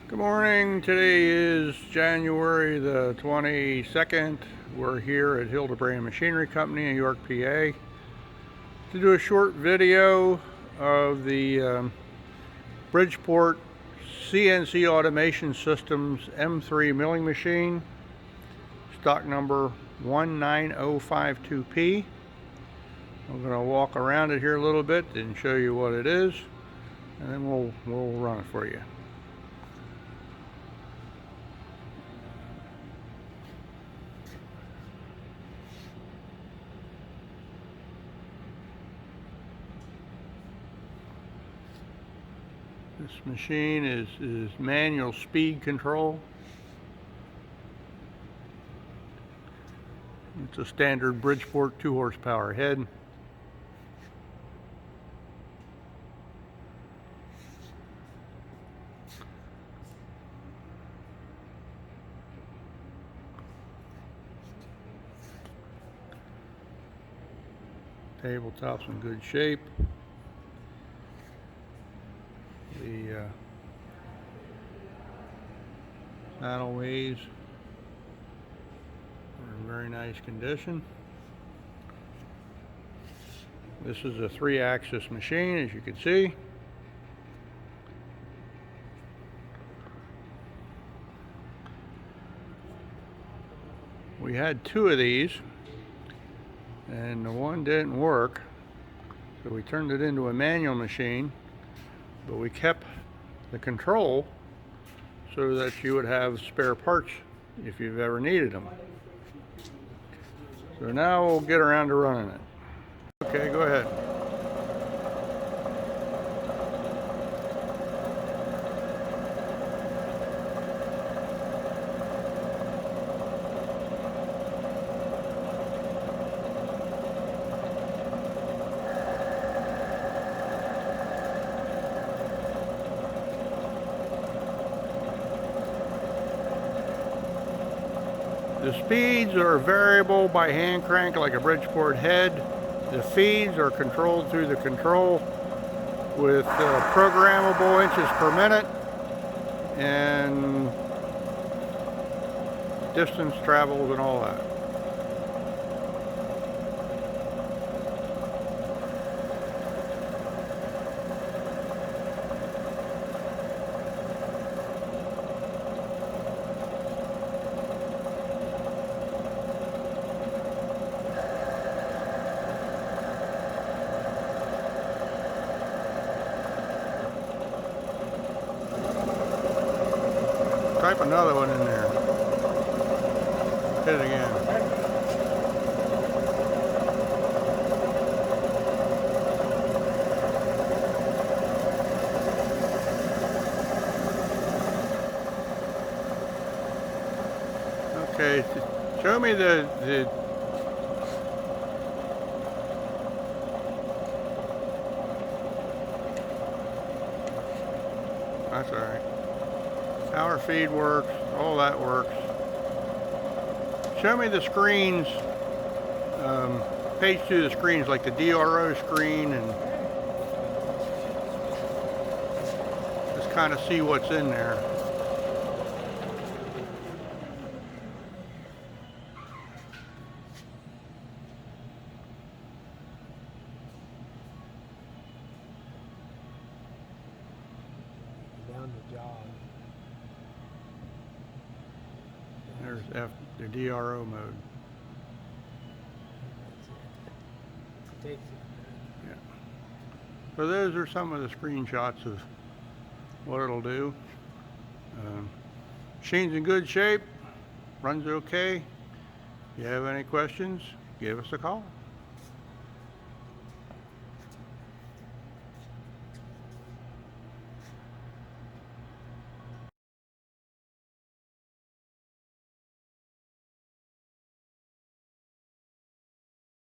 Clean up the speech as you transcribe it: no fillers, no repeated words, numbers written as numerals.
Good morning. Today is January the 22nd. We're here at Hildebrand Machinery Co in York, PA, to do a short video of the Bridgeport CNC Automation Systems M3 milling machine, stock number 19052P. I'm going to walk around it here a little bit and show you what it is, and then we'll run it for you. This machine is manual speed control. It's a standard Bridgeport 2 horsepower head. Tabletop's in good shape. The saddle ways are in very nice condition. This is a 3-axis machine, as you can see. We had 2 of these, and the one didn't work, so we turned it into a manual machine. But we kept the control so that you would have spare parts if you've ever needed them. So now we'll get around to running it. Okay, go ahead. The speeds are variable by hand crank like a Bridgeport head. The feeds are controlled through the control with programmable inches per minute and distance traveled and all that. Type another one in there. Hit it again. Okay, show me the that's all right. Power feed works, all that works. Show me the screens, page 2 of the screens, like the DRO screen, and just kind of see what's in there. Down the job. There's the DRO mode. Takes it. Yeah. So those are some of the screenshots of what it'll do. Machine's in good shape, runs okay. If you have any questions, give us a call.